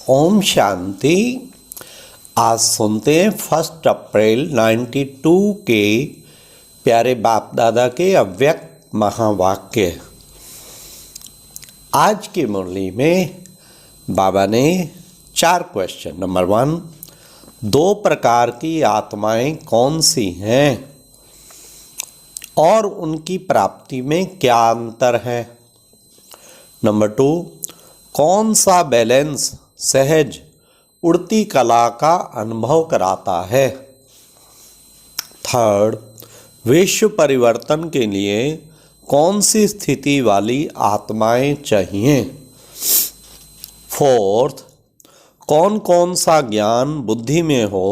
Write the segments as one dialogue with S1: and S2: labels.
S1: ओम शांति। आज सुनते हैं 1 अप्रैल 92 के प्यारे बाप दादा के अव्यक्त महावाक्य। आज की मुरली में बाबा ने 4 क्वेश्चन। नंबर 1, 2 प्रकार की आत्माएं कौन सी हैं और उनकी प्राप्ति में क्या अंतर है। नंबर 2, कौन सा बैलेंस सहज उड़ती कला का अनुभव कराता है। 3, विश्व परिवर्तन के लिए कौन सी स्थिति वाली आत्माएं चाहिए। 4, कौन कौन सा ज्ञान बुद्धि में हो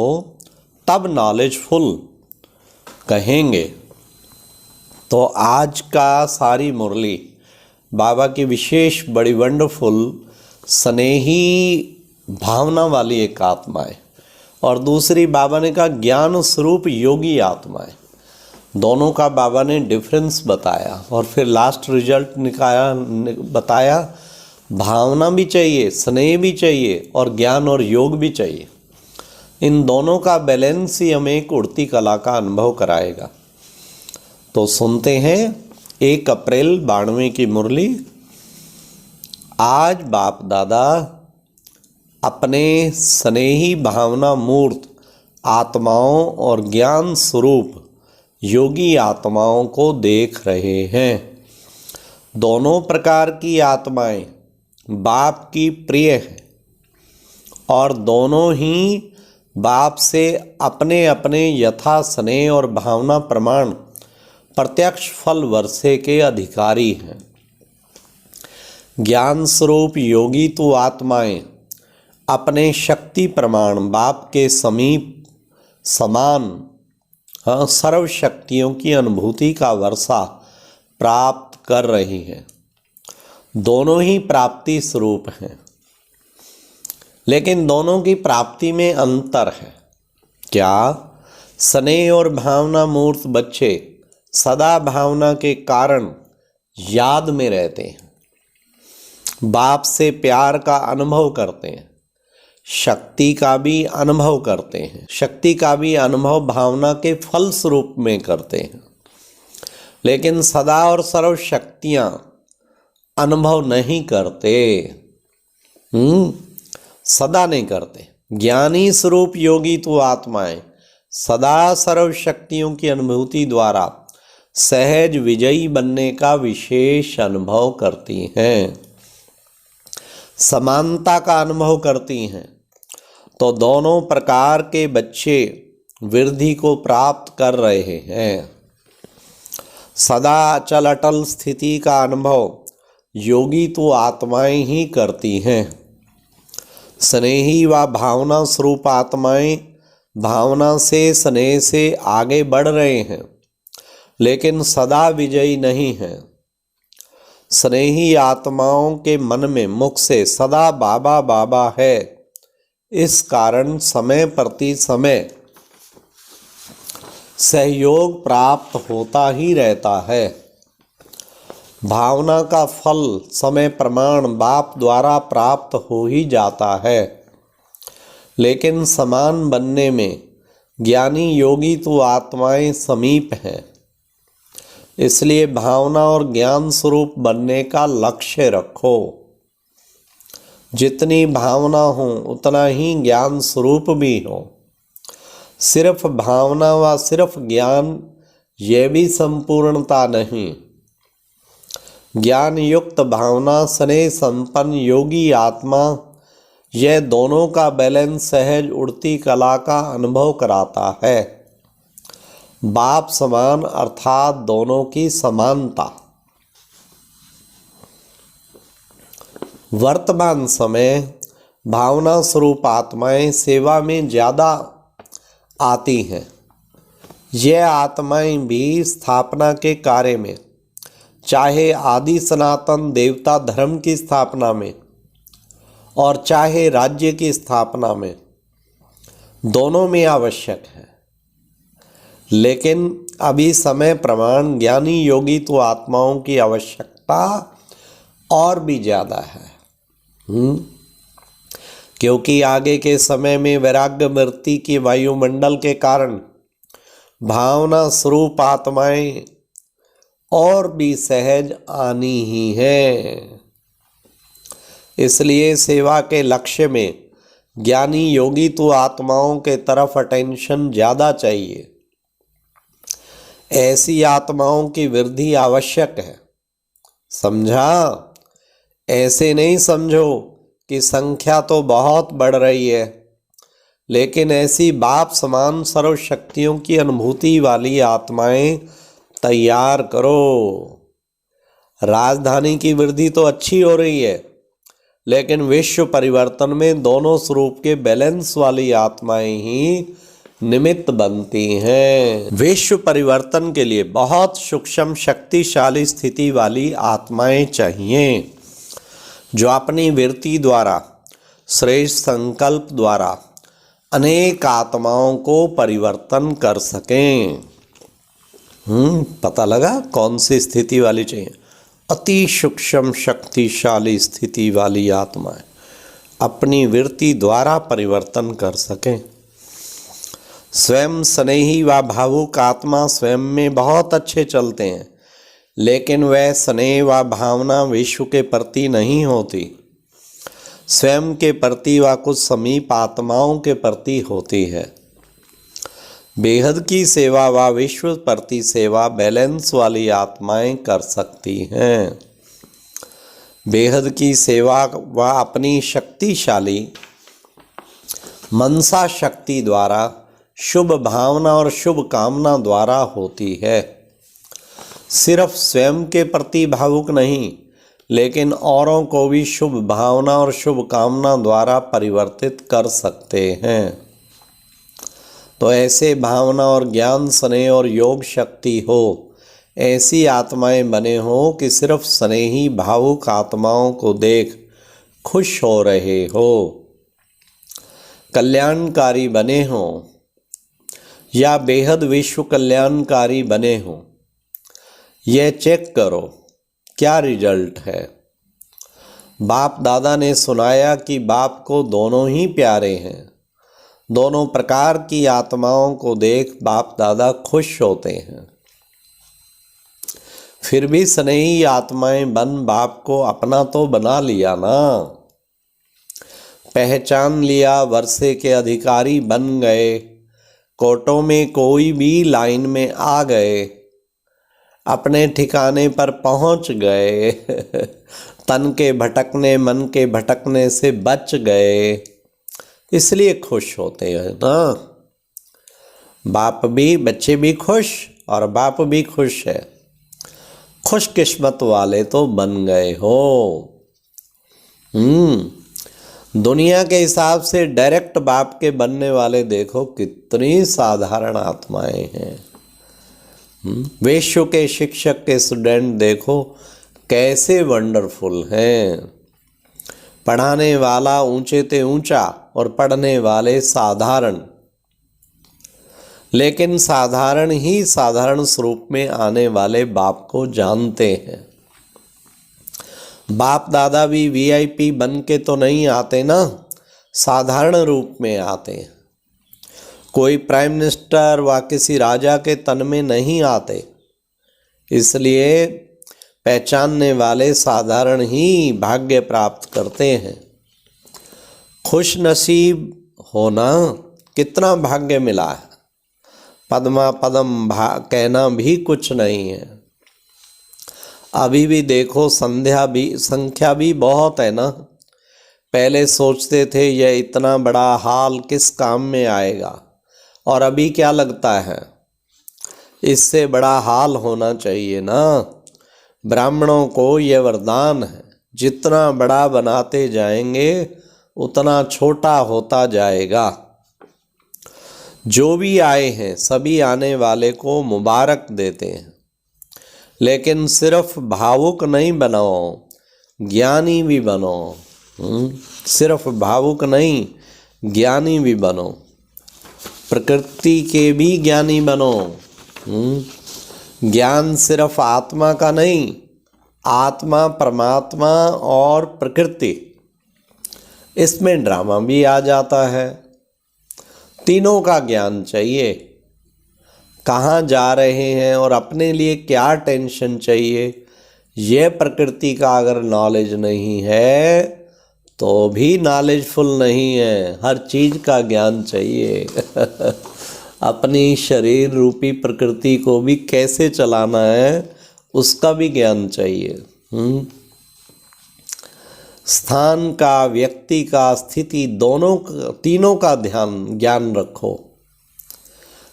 S1: तब नॉलेजफुल कहेंगे। तो आज का सारी मुरली बाबा की विशेष बड़ी वंडरफुल स्नेही भावना वाली एक आत्मा है और दूसरी बाबा ने कहा ज्ञान स्वरूप योगी आत्मा है। दोनों का बाबा ने डिफरेंस बताया और फिर लास्ट रिजल्ट बताया भावना भी चाहिए, स्नेह भी चाहिए और ज्ञान और योग भी चाहिए। इन दोनों का बैलेंस ही हमें एक उड़ती कला का अनुभव कराएगा। तो सुनते हैं 1 अप्रैल 92 की मुरली। आज बाप दादा अपने स्नेही भावना मूर्त आत्माओं और ज्ञान स्वरूप योगी आत्माओं को देख रहे हैं। दोनों प्रकार की आत्माएं बाप की प्रिय हैं और दोनों ही बाप से अपने अपने यथा स्नेह और भावना प्रमाण प्रत्यक्ष फल वर्षे के अधिकारी हैं। ज्ञान स्वरूप योगी तो आत्माएं अपने शक्ति प्रमाण बाप के समीप समान सर्व शक्तियों की अनुभूति का वर्षा प्राप्त कर रही हैं। दोनों ही प्राप्ति स्वरूप हैं, लेकिन दोनों की प्राप्ति में अंतर है। क्या? स्नेह और भावना मूर्त बच्चे सदा भावना के कारण याद में रहते हैं, बाप से प्यार का अनुभव करते हैं, शक्ति का भी अनुभव करते हैं, शक्ति का भी अनुभव भावना के फल स्वरूप में करते हैं, लेकिन सदा और सर्व शक्तियां अनुभव नहीं करते। सदा नहीं करते। ज्ञानी स्वरूप योगी तो आत्माएं सदा सर्व शक्तियों की अनुभूति द्वारा सहज विजयी बनने का विशेष अनुभव करती हैं, समानता का अनुभव करती हैं। तो दोनों प्रकार के बच्चे वृद्धि को प्राप्त कर रहे हैं। सदा अचल अटल स्थिति का अनुभव योगी तो आत्माएं ही करती हैं। स्नेही व भावना स्वरूप आत्माएं भावना से स्नेह से आगे बढ़ रहे हैं, लेकिन सदा विजयी नहीं हैं। स्नेही आत्माओं के मन में मुख से सदा बाबा बाबा है। इस कारण समय प्रति समय सहयोग प्राप्त होता ही रहता है। भावना का फल समय प्रमाण बाप द्वारा प्राप्त हो ही जाता है, लेकिन समान बनने में ज्ञानी योगी तो आत्माएं समीप हैं। इसलिए भावना और ज्ञान स्वरूप बनने का लक्ष्य रखो। जितनी भावना हो उतना ही ज्ञान स्वरूप भी हो। सिर्फ भावना व सिर्फ ज्ञान यह भी संपूर्णता नहीं। ज्ञान युक्त भावना स्नेह संपन्न योगी आत्मा यह दोनों का बैलेंस सहज उड़ती कला का अनुभव कराता है। बाप समान अर्थात दोनों की समानता। वर्तमान समय भावना स्वरूप आत्माएं सेवा में ज़्यादा आती हैं। यह आत्माएं भी स्थापना के कार्य में, चाहे आदि सनातन देवता धर्म की स्थापना में और चाहे राज्य की स्थापना में, दोनों में आवश्यक है। लेकिन अभी समय प्रमाण ज्ञानी योगी तो आत्माओं की आवश्यकता और भी ज़्यादा है। क्योंकि आगे के समय में वैराग्य वृत्ति की वायुमंडल के कारण भावना स्वरूप आत्माएं और भी सहज आनी ही है। इसलिए सेवा के लक्ष्य में ज्ञानी योगी तो आत्माओं के तरफ अटेंशन ज़्यादा चाहिए। ऐसी आत्माओं की वृद्धि आवश्यक है, समझा? ऐसे नहीं समझो कि संख्या तो बहुत बढ़ रही है, लेकिन ऐसी बाप समान सर्वशक्तियों की अनुभूति वाली आत्माएं तैयार करो। राजधानी की वृद्धि तो अच्छी हो रही है, लेकिन विश्व परिवर्तन में दोनों स्वरूप के बैलेंस वाली आत्माएं ही निमित्त बनती हैं। विश्व परिवर्तन के लिए बहुत सूक्ष्म शक्तिशाली स्थिति वाली आत्माएं चाहिए, जो अपनी वृत्ति द्वारा श्रेष्ठ संकल्प द्वारा अनेक आत्माओं को परिवर्तन कर सकें। पता लगा कौन सी स्थिति वाली चाहिए? अति सूक्ष्म शक्तिशाली स्थिति वाली आत्माएं अपनी वृत्ति द्वारा परिवर्तन कर सकें। स्वयं स्नेही व भावुक आत्मा स्वयं में बहुत अच्छे चलते हैं, लेकिन वह स्नेह व भावना विश्व के प्रति नहीं होती, स्वयं के प्रति व कुछ समीप आत्माओं के प्रति होती है। बेहद की सेवा व विश्व प्रति सेवा बैलेंस वाली आत्माएं कर सकती हैं। बेहद की सेवा व अपनी शक्तिशाली मनसा शक्ति द्वारा शुभ भावना और शुभ कामना द्वारा होती है। सिर्फ स्वयं के प्रति भावुक नहीं, लेकिन औरों को भी शुभ भावना और शुभ कामना द्वारा परिवर्तित कर सकते हैं। तो ऐसे भावना और ज्ञान स्नेह और योग शक्ति हो, ऐसी आत्माएं बने हो कि सिर्फ स्नेही भावुक आत्माओं को देख खुश हो रहे हो। कल्याणकारी बने हो या बेहद विश्व कल्याणकारी बने हो, यह चेक करो क्या रिजल्ट है। बाप दादा ने सुनाया कि बाप को दोनों ही प्यारे हैं। दोनों प्रकार की आत्माओं को देख बाप दादा खुश होते हैं। फिर भी स्नेही आत्माएं बन बाप को अपना तो बना लिया ना, पहचान लिया, वर्षे के अधिकारी बन गए, कोर्टों में कोई भी लाइन में आ गए, अपने ठिकाने पर पहुंच गए, तन के भटकने मन के भटकने से बच गए, इसलिए खुश होते हैं ना। बाप भी, बच्चे भी खुश और बाप भी खुश है। खुशकिस्मत वाले तो बन गए हो। दुनिया के हिसाब से डायरेक्ट बाप के बनने वाले देखो कितनी साधारण आत्माएं हैं। विश्व के शिक्षक के स्टूडेंट देखो कैसे वंडरफुल हैं। पढ़ाने वाला ऊंचे ते ऊंचा और पढ़ने वाले साधारण, लेकिन साधारण ही साधारण स्वरूप में आने वाले बाप को जानते हैं। बाप दादा भी वीआईपी बन के तो नहीं आते ना, साधारण रूप में आते हैं। कोई प्राइम मिनिस्टर व किसी राजा के तन में नहीं आते, इसलिए पहचानने वाले साधारण ही भाग्य प्राप्त करते हैं। खुश नसीब होना कितना भाग्य मिला है। पद्मा पदम कहना भी कुछ नहीं है। अभी भी देखो संख्या भी बहुत है ना। पहले सोचते थे यह इतना बड़ा हाल किस काम में आएगा, और अभी क्या लगता है इससे बड़ा हाल होना चाहिए ना। ब्राह्मणों को यह वरदान है, जितना बड़ा बनाते जाएंगे उतना छोटा होता जाएगा। जो भी आए हैं सभी आने वाले को मुबारक देते हैं, लेकिन सिर्फ भावुक नहीं बनो, ज्ञानी भी बनो। सिर्फ भावुक नहीं, ज्ञानी भी बनो। प्रकृति के भी ज्ञानी बनो। ज्ञान सिर्फ आत्मा का नहीं, आत्मा, परमात्मा और प्रकृति इसमें ड्रामा भी आ जाता है। तीनों का ज्ञान चाहिए, कहाँ जा रहे हैं और अपने लिए क्या टेंशन चाहिए, ये प्रकृति का अगर नॉलेज नहीं है तो भी नॉलेजफुल नहीं है। हर चीज़ का ज्ञान चाहिए। अपनी शरीर रूपी प्रकृति को भी कैसे चलाना है उसका भी ज्ञान चाहिए। स्थान का, व्यक्ति का, स्थिति, दोनों तीनों का ज्ञान रखो।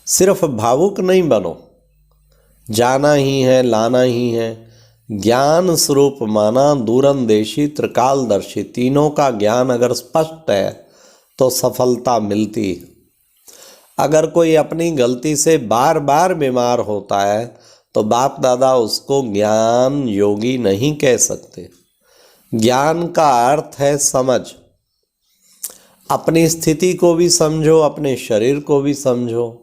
S1: सिर्फ भावुक नहीं बनो, जाना ही है, लाना ही है। ज्ञान स्वरूप माना, दूरंदेशी, त्रिकालदर्शी, तीनों का ज्ञान अगर स्पष्ट है तो सफलता मिलती है। अगर कोई अपनी गलती से बार बार बीमार होता है तो बाप दादा उसको ज्ञान योगी नहीं कह सकते। ज्ञान का अर्थ है समझ। अपनी स्थिति को भी समझो, अपने शरीर को भी समझो।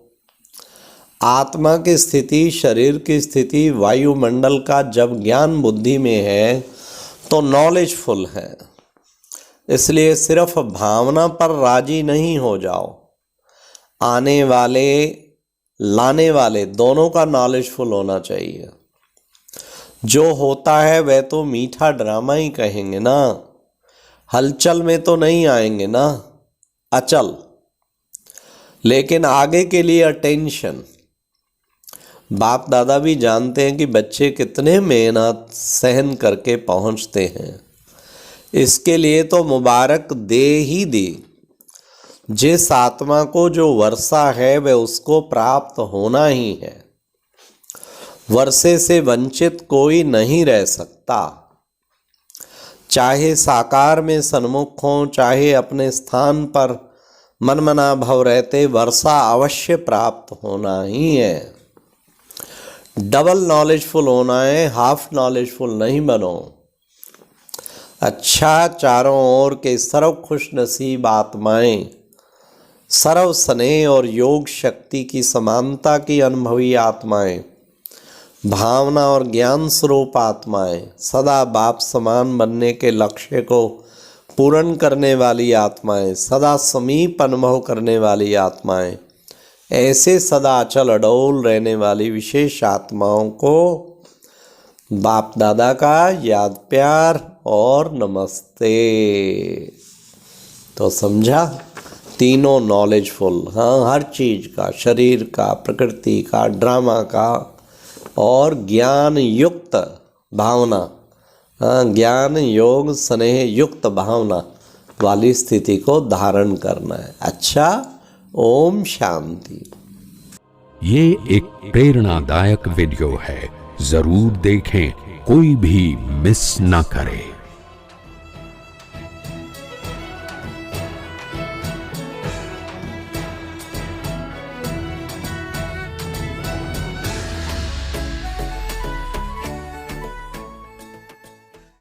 S1: आत्मा की स्थिति, शरीर की स्थिति, वायुमंडल का जब ज्ञान बुद्धि में है तो नॉलेजफुल है। इसलिए सिर्फ भावना पर राजी नहीं हो जाओ। आने वाले, लाने वाले दोनों का नॉलेजफुल होना चाहिए। जो होता है वह तो मीठा ड्रामा ही कहेंगे ना, हलचल में तो नहीं आएंगे ना, अचल। लेकिन आगे के लिए अटेंशन। बाप दादा भी जानते हैं कि बच्चे कितने मेहनत सहन करके पहुंचते हैं। इसके लिए तो मुबारक दे ही दी। जिस आत्मा को जो वर्षा है वह उसको प्राप्त होना ही है। वर्षे से वंचित कोई नहीं रह सकता। चाहे साकार में सन्मुख हो, चाहे अपने स्थान पर मनमना भव रहते, वर्षा अवश्य प्राप्त होना ही है। डबल नॉलेजफुल होना है, हाफ नॉलेजफुल नहीं बनो। अच्छा, चारों ओर के सर्व खुश नसीब आत्माएं, सर्व स्नेह और योग शक्ति की समानता की अनुभवी आत्माएं, भावना और ज्ञान स्वरूप आत्माएं, सदा बाप समान बनने के लक्ष्य को पूर्ण करने वाली आत्माएं, सदा समीप अनुभव करने वाली आत्माएं, ऐसे सदा अचल अडोल रहने वाली विशेष आत्माओं को बाप दादा का याद, प्यार और नमस्ते। तो समझा, तीनों नॉलेजफुल। हाँ, हर चीज़ का, शरीर का, प्रकृति का, ड्रामा का, और ज्ञान युक्त भावना। हाँ, ज्ञान योग स्नेह युक्त भावना वाली स्थिति को धारण करना है। अच्छा, ओम शांति।
S2: ये एक प्रेरणादायक वीडियो है, जरूर देखें, कोई भी मिस ना करे।